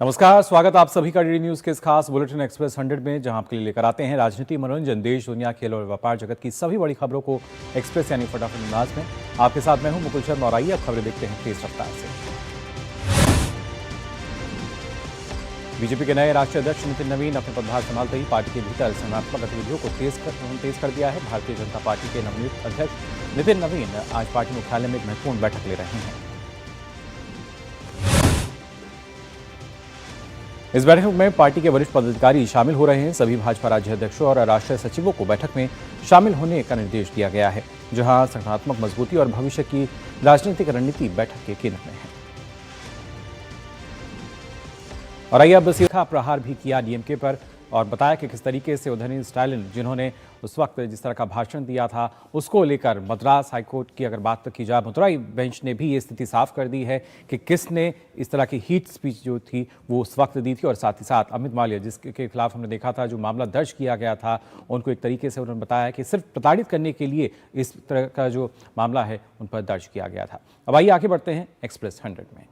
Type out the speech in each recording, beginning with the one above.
नमस्कार, स्वागत आप सभी का डीडी न्यूज के इस खास बुलेटिन एक्सप्रेस 100 में, जहां आपके लिए लेकर आते हैं राजनीति, मनोरंजन, देश दुनिया, खेल और व्यापार जगत की सभी बड़ी खबरों को एक्सप्रेस यानी फटाफट अंदाज में। आपके साथ मैं हूं मुकुल शर्मा और आइए अब खबरें देखते हैं तेज रफ्तार से। बीजेपी के नए राष्ट्रीय अध्यक्ष नितिन नवीन अपने पदभार संभालते ही पार्टी के भीतर संगठनात्मक गतिविधियों को तेज कर दिया है। भारतीय जनता पार्टी के नवनियुक्त अध्यक्ष नितिन नवीन आज पार्टी मुख्यालय में एक महत्वपूर्ण बैठक ले रहे हैं। इस बैठक में पार्टी के वरिष्ठ पदाधिकारी शामिल हो रहे हैं। सभी भाजपा राज्य अध्यक्षों और राष्ट्रीय सचिवों को बैठक में शामिल होने का निर्देश दिया गया है, जहां संगठनात्मक मजबूती और भविष्य की राजनीतिक रणनीति बैठक के केंद्र में है। और आइए अब सीधा प्रहार भी किया डीएमके पर और बताया कि किस तरीके से उदयनिधि स्टालिन, जिन्होंने उस वक्त जिस तरह का भाषण दिया था, उसको लेकर मद्रास हाईकोर्ट की अगर बात की जाए, मदुरई बेंच ने भी ये स्थिति साफ कर दी है कि किसने इस तरह की हीट स्पीच जो थी वो उस वक्त दी थी। और साथ ही साथ अमित मालवीय, जिसके खिलाफ हमने देखा था जो मामला दर्ज किया गया था, उनको एक तरीके से उन्होंने बताया कि सिर्फ प्रताड़ित करने के लिए इस तरह का जो मामला है उन पर दर्ज किया गया था। अब आइए आगे बढ़ते हैं एक्सप्रेस 100 में।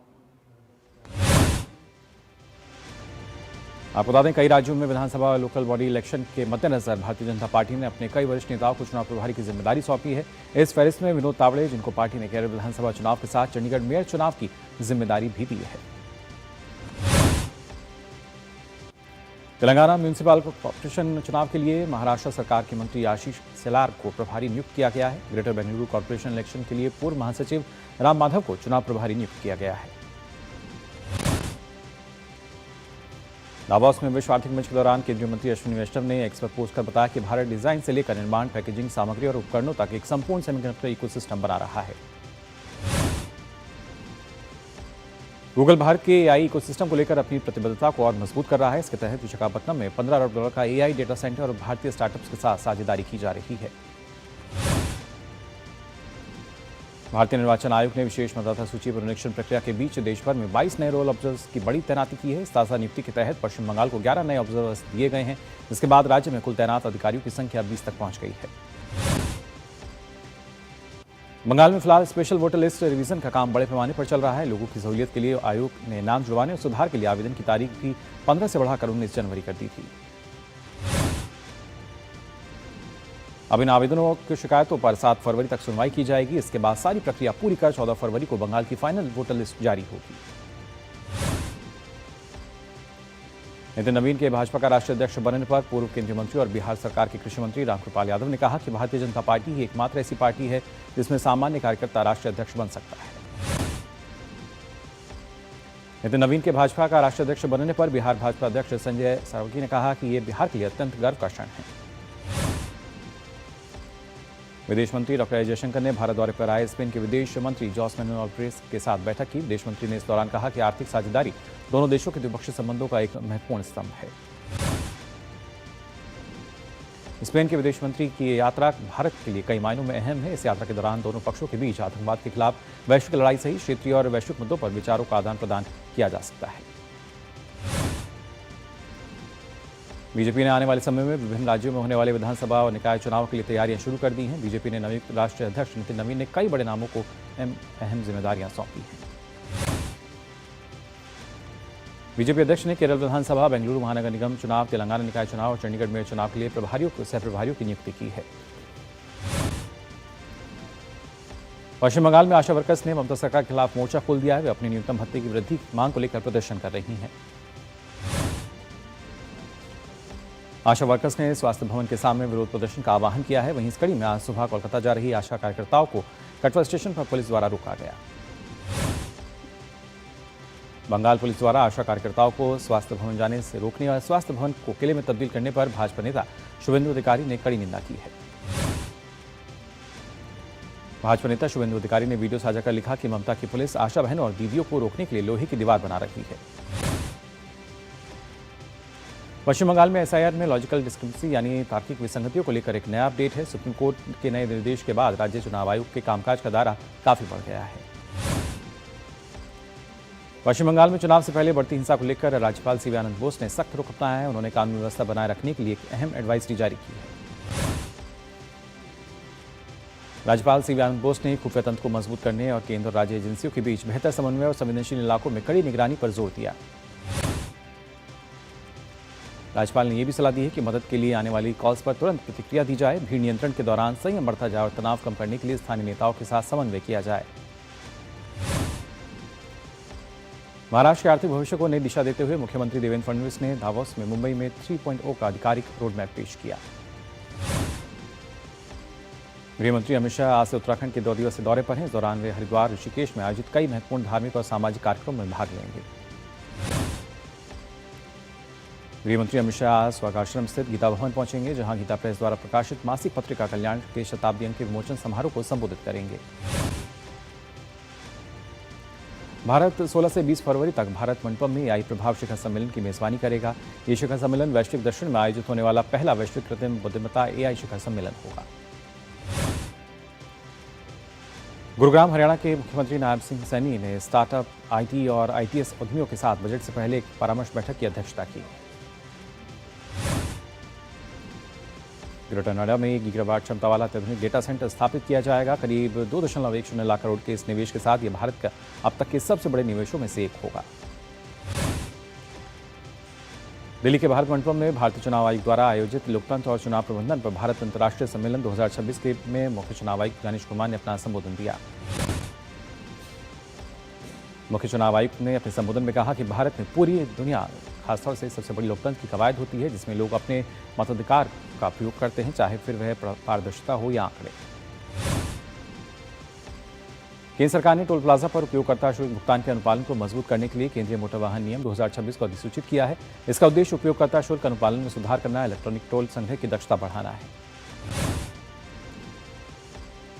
आपको बता दें, कई राज्यों में विधानसभा और लोकल बॉडी इलेक्शन के मद्देनजर भारतीय जनता पार्टी ने अपने कई वरिष्ठ नेताओं को चुनाव प्रभारी की जिम्मेदारी सौंपी है। इस फहरिस्त में विनोद तावड़े, जिनको पार्टी ने केरल विधानसभा चुनाव के साथ चंडीगढ़ मेयर चुनाव की जिम्मेदारी भी दी है। तेलंगाना म्यूनिसिपल कॉर्पोरेशन चुनाव के लिए महाराष्ट्र सरकार के मंत्री आशीष सेलार को प्रभारी नियुक्त किया गया है। ग्रेटर बेंगलुरु कॉर्पोरेशन इलेक्शन के लिए पूर्व महासचिव राम माधव को चुनाव प्रभारी नियुक्त किया गया है। दावोस में विश्व आर्थिक मंच के दौरान केंद्रीय मंत्री अश्विनी वैष्णव ने एक्स पर पोस्ट कर बताया कि भारत डिजाइन से लेकर निर्माण, पैकेजिंग, सामग्री और उपकरणों तक एक संपूर्ण सेमीकंडक्टर इकोसिस्टम बना रहा है। गूगल भारत के एआई इकोसिस्टम को लेकर अपनी प्रतिबद्धता को और मजबूत कर रहा है। इसके तहत विशाखापट्टनम में $15 अरब का एआई डेटा सेंटर और भारतीय स्टार्टअप्स के साथ साझेदारी की जा रही है। भारतीय निर्वाचन आयोग ने विशेष मतदाता सूची पुनरीक्षण प्रक्रिया के बीच देश भर में 22 नए रोल ऑब्जर्वर्स की बड़ी तैनाती की है। इस ताज़ा नियुक्ति के तहत पश्चिम बंगाल को 11 नए ऑब्जर्वर्स दिए गए हैं, जिसके बाद राज्य में कुल तैनात अधिकारियों की संख्या 20 तक पहुंच गई है। बंगाल में फिलहाल स्पेशल वोटर लिस्ट रिवीजन का काम बड़े पैमाने पर चल रहा है। लोगों की सहूलियत के लिए आयोग ने नाम जुड़वाने और सुधार के लिए आवेदन की तारीख भी 15 से बढ़ाकर 19 जनवरी कर दी थी। अब इन आवेदनों की शिकायतों पर 7 फरवरी तक सुनवाई की जाएगी। इसके बाद सारी प्रक्रिया पूरी कर 14 फरवरी को बंगाल की फाइनल वोटर लिस्ट जारी होगी। नितिन नवीन के भाजपा का राष्ट्रीय अध्यक्ष बनने पर पूर्व केंद्रीय मंत्री और बिहार सरकार के कृषि मंत्री रामकृपाल यादव ने कहा कि भारतीय जनता पार्टी ही एकमात्र ऐसी पार्टी है जिसमें सामान्य कार्यकर्ता राष्ट्रीय अध्यक्ष बन सकता है। नितिन नवीन के भाजपा का राष्ट्रीय अध्यक्ष बनने पर बिहार भाजपा अध्यक्ष संजय सरवगी ने कहा कि यह बिहार के लिए अत्यंत गर्व का क्षण है। विदेश मंत्री डॉक्टर एस जयशंकर ने भारत दौरे पर आए स्पेन के विदेश मंत्री जोस मैनुएल अल्वारेस के साथ बैठक की। विदेश मंत्री ने इस दौरान कहा कि आर्थिक साझेदारी दोनों देशों के द्विपक्षीय संबंधों का एक महत्वपूर्ण स्तंभ है। स्पेन के विदेश मंत्री की यात्रा भारत के लिए कई मायनों में अहम है। इस यात्रा के दौरान दोनों पक्षों के बीच आतंकवाद के खिलाफ वैश्विक लड़ाई सहित क्षेत्रीय और वैश्विक मुद्दों पर विचारों का आदान प्रदान किया जा सकता है। बीजेपी ने आने वाले समय में विभिन्न राज्यों में होने वाले विधानसभा और निकाय चुनाव के लिए तैयारियां शुरू कर दी हैं। बीजेपी ने नवनियुक्त राष्ट्रीय अध्यक्ष नितिन नवीन ने कई बड़े नामों को अहम जिम्मेदारियां सौंपी हैं। बीजेपी अध्यक्ष ने केरल विधानसभा, बेंगलुरु महानगर निगम चुनाव, तेलंगाना निकाय चुनाव और चंडीगढ़ मेयर चुनाव के लिए सह प्रभारियों की नियुक्ति की है। पश्चिम बंगाल में आशा वर्कर्स ने ममता सरकार के खिलाफ मोर्चा खोल दिया है। वे अपनी न्यूनतम भत्ते की वृद्धि की मांग को लेकर प्रदर्शन कर रही हैं। आशा वर्कर्स ने स्वास्थ्य भवन के सामने विरोध प्रदर्शन का आह्वान किया है। वहीं इस कड़ी में आज सुबह कोलकाता जा रही आशा कार्यकर्ताओं को कटवा स्टेशन पर पुलिस द्वारा रोका गया। बंगाल पुलिस द्वारा आशा कार्यकर्ताओं को स्वास्थ्य भवन जाने से रोकने और स्वास्थ्य भवन को किले में तब्दील करने पर भाजपा नेता शुभेंदु अधिकारी ने कड़ी निंदा की है। भाजपा नेता शुभेंदु अधिकारी ने वीडियो साझा कर लिखा कि ममता की पुलिस आशा बहनों और दीदियों को रोकने के लिए लोहे की दीवार बना रही है। पश्चिम बंगाल में एसआईआर में लॉजिकल डिस्क्रिपेंसी यानी तार्किक विसंगतियों को लेकर एक नया अपडेट है। सुप्रीम कोर्ट के नए निर्देश के बाद राज्य चुनाव आयोग के कामकाज का दायरा काफी बढ़ गया है। पश्चिम बंगाल में चुनाव से पहले बढ़ती हिंसा को लेकर राज्यपाल सीवी आनंद बोस ने सख्त रुख अपनाया है। उन्होंने कानून व्यवस्था बनाए रखने के लिए एक अहम एडवाइजरी जारी की है। राज्यपाल सीवी आनंद बोस ने खुफिया तंत्र को मजबूत करने और केंद्र और राज्य एजेंसियों के बीच बेहतर समन्वय और संवेदनशील इलाकों में कड़ी निगरानी पर जोर दिया। राज्यपाल ने यह भी सलाह दी है कि मदद के लिए आने वाली कॉल्स पर तुरंत प्रतिक्रिया दी जाए। भीड़ नियंत्रण के दौरान संयम बरता जाए और तनाव कम करने के लिए स्थानीय नेताओं के साथ समन्वय किया जाए। महाराष्ट्र के आर्थिक भविष्य को नई दिशा देते हुए मुख्यमंत्री देवेंद्र फडणवीस ने दावोस में मुंबई में 3.0 का आधिकारिक रोडमैप पेश किया। गृहमंत्री अमित शाह आज से उत्तराखंड के 2 दिवसीय दौरे पर हैं। इस दौरान वे हरिद्वार, ऋषिकेश में आयोजित कई महत्वपूर्ण धार्मिक और सामाजिक कार्यक्रमों में भाग लेंगे। गृहमंत्री अमित शाह आज स्वागाश्रम स्थित गीता भवन पहुंचेंगे, जहां गीता प्रेस द्वारा प्रकाशित मासिक पत्रिका कल्याण के शताब्दी अंक के विमोचन समारोह को संबोधित करेंगे। भारत 16 से 20 फरवरी तक भारत मंडपम में एआई प्रभाव शिखर सम्मेलन की मेजबानी करेगा। ये शिखर सम्मेलन वैश्विक दक्षिण में आयोजित होने वाला पहला वैश्विक कृत्रिम बुद्धिमत्ता एआई शिखर सम्मेलन होगा। गुरुग्राम हरियाणा के मुख्यमंत्री नायब सिंह सैनी ने स्टार्टअप, आईटी और आईटीएस उद्यमियों के साथ बजट से पहले एक परामर्श बैठक की अध्यक्षता की। ग्रेटर नोएडा में 1 गीगावाट क्षमता वाला अत्याधुनिक डेटा सेंटर स्थापित किया जाएगा। करीब 2.10 लाख करोड़ के इस निवेश के साथ ये भारत का अब तक के सबसे बड़े निवेशों में से एक होगा। दिल्ली के भारत मंडपम में भारतीय चुनाव आयोग द्वारा आयोजित लोकतंत्र और चुनाव प्रबंधन पर भारत अंतर्राष्ट्रीय सम्मेलन 2026 के में मुख्य चुनाव आयुक्त ज्ञानेश कुमार ने अपना संबोधन दिया। मुख्य चुनाव आयुक्त ने अपने संबोधन में कहा कि भारत में पूरी दुनिया, खासतौर से सबसे बड़ी लोकतंत्र की कवायद होती है, जिसमें लोग अपने मताधिकार का प्रयोग करते हैं, चाहे फिर वह पारदर्शिता हो या आंकड़े। केंद्र सरकार ने टोल प्लाजा पर उपयोगकर्ता शुल्क भुगतान के अनुपालन को मजबूत करने के लिए केंद्रीय मोटर वाहन नियम 2026 को अधिसूचित किया है। इसका उद्देश्य उपयोगकर्ता शुल्क अनुपालन में सुधार करना, इलेक्ट्रॉनिक टोल संग्रह की दक्षता बढ़ाना है।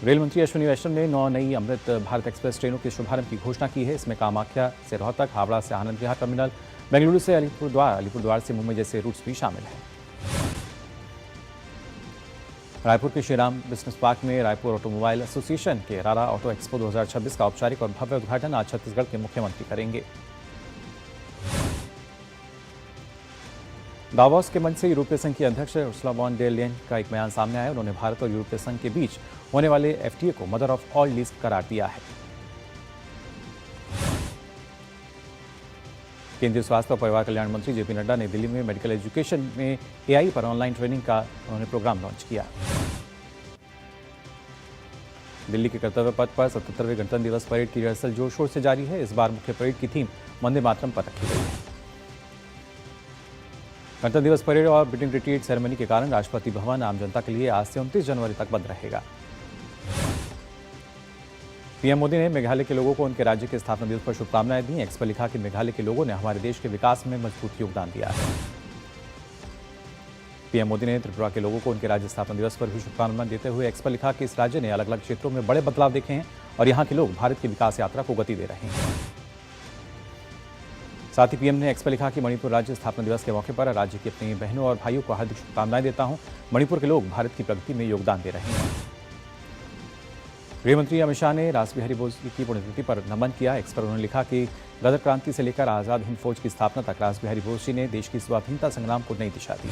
रेल मंत्री अश्विनी वैष्णव ने 9 नई अमृत भारत एक्सप्रेस ट्रेनों के शुभारंभ की घोषणा की है। इसमें कामाख्या से रोहतक, हावड़ा से आनंद विहार टर्मिनल, बेंगलुरु से अलीपुरद्वार से मुंबई जैसे रूट्स भी शामिल हैं। रायपुर के श्रीराम बिजनेस पार्क में रायपुर ऑटोमोबाइल एसोसिएशन के रारा ऑटो एक्सपो 2026 का औपचारिक और भव्य उद्घाटन आज छत्तीसगढ़ के मुख्यमंत्री करेंगे। दावोस के मंच से यूरोपीय संघ की अध्यक्ष उर्सुला वॉन डेर लेयन का एक बयान सामने आया। उन्होंने भारत और यूरोपीय संघ के बीच होने वाले एफटीए को मदर ऑफ ऑल डील्स करार दिया है। केंद्रीय स्वास्थ्य और परिवार कल्याण मंत्री जेपी नड्डा ने दिल्ली में मेडिकल एजुकेशन में एआई पर ऑनलाइन ट्रेनिंग का उन्होंने प्रोग्राम लॉन्च किया। दिल्ली के कर्तव्य पथ पर 77वें गणतंत्र दिवस परेड की रिहर्सल जोर शोर से जारी है। इस बार मुख्य परेड की थीम वंदे मातरम पर रखी गई है। गणतंत्र दिवस परेड और ब्रिटेन रिट्रीट सेरेमनी के कारण राष्ट्रपति भवन आम जनता के लिए आज से 29 जनवरी तक बंद रहेगा। पीएम मोदी ने मेघालय के लोगों को उनके राज्य के स्थापना दिवस पर शुभकामनाएं दी। एक्स पर लिखा कि मेघालय के लोगों ने हमारे देश के विकास में मजबूत योगदान दिया है। पीएम मोदी ने त्रिपुरा के लोगों को उनके राज्य स्थापना दिवस पर भी शुभकामनाएं देते हुए एक्स पर लिखा कि इस राज्य ने अलग अलग क्षेत्रों में बड़े बदलाव देखे हैं और यहाँ के लोग भारत की विकास यात्रा को गति दे रहे हैं। साथ ही पीएम ने एक्स पर लिखा कि मणिपुर राज्य स्थापना दिवस के मौके पर राज्य की अपनी बहनों और भाइयों को हार्दिक शुभकामनाएं देता हूं। मणिपुर के लोग भारत की प्रगति में योगदान दे रहे हैं। गृहमंत्री अमित शाह ने रासबिहारी बोस की पुण्यतिथि पर नमन किया। एक्स पर उन्होंने लिखा कि गदर क्रांति से लेकर आजाद हिंद फौज की स्थापना तक रासबिहारी बोस जी ने देश की स्वाधीनता संग्राम को नई दिशा दी।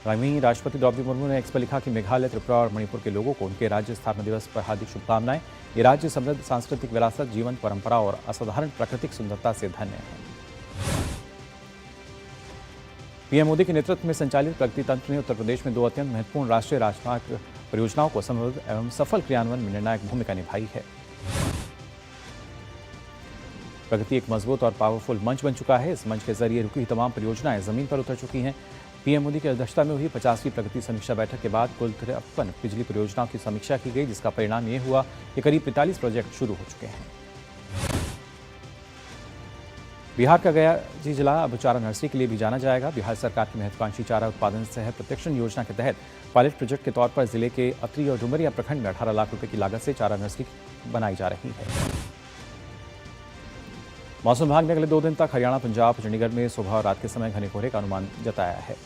वहीं राष्ट्रपति द्रौपदी मुर्मू ने एक्स पर लिखा कि मेघालय, त्रिपुरा और मणिपुर के लोगों को उनके राज्य स्थापना दिवस पर हार्दिक शुभकामनाएं। ये राज्य समृद्ध सांस्कृतिक विरासत, जीवंत परंपरा और असाधारण प्राकृतिक सुंदरता से धन्य है। पीएम मोदी के नेतृत्व में संचालित प्रगति तंत्र ने उत्तर प्रदेश में 2 अत्यंत महत्वपूर्ण राष्ट्रीय राजमार्ग परियोजनाओं को समृद्ध एवं सफल क्रियान्वयन में निर्णायक भूमिका निभाई है। प्रगति एक मजबूत और पावरफुल मंच बन चुका है। इस मंच के जरिए रुकी तमाम परियोजनाएं जमीन पर उतर चुकी हैं। पीएम मोदी की अध्यक्षता में हुई 50वीं प्रगति समीक्षा बैठक के बाद कुल 53 बिजली परियोजनाओं की समीक्षा की गई, जिसका परिणाम ये हुआ कि करीब 45 प्रोजेक्ट शुरू हो चुके हैं। बिहार का गया जिला अब चारा नर्सरी के लिए भी जाना जाएगा। बिहार सरकार की महत्वाकांक्षी चारा उत्पादन सह प्रत्यक्षण योजना के तहत पायलट प्रोजेक्ट के तौर पर जिले के अतरी और डुमरिया प्रखंड में 18 लाख रुपए की लागत से चारा नर्सरी बनाई जा रही है। मौसम विभाग ने अगले 2 दिन तक हरियाणा, पंजाब, चंडीगढ़ में सुबह और रात के समय घने कोहरे का अनुमान जताया है।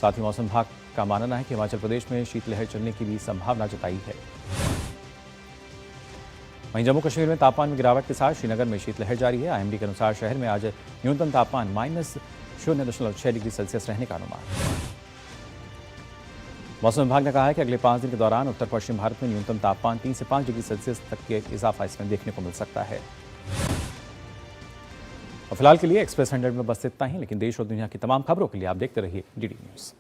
साथ ही मौसम विभाग का मानना है कि हिमाचल प्रदेश में शीतलहर चलने की भी संभावना जताई है। वहीं जम्मू कश्मीर में तापमान में गिरावट के साथ श्रीनगर में शीतलहर जारी है। आईएमडी के अनुसार शहर में आज न्यूनतम तापमान -0.6 डिग्री सेल्सियस रहने का अनुमान। मौसम विभाग ने कहा है कि अगले 5 दिन के दौरान उत्तर पश्चिम भारत में न्यूनतम तापमान 3 से 5 डिग्री सेल्सियस तक के इजाफा इसमें देखने को मिल सकता है। फिलहाल के लिए एक्सप्रेस 100 में बस इतना ही, लेकिन देश और दुनिया की तमाम खबरों के लिए आप देखते रहिए DD न्यूज़।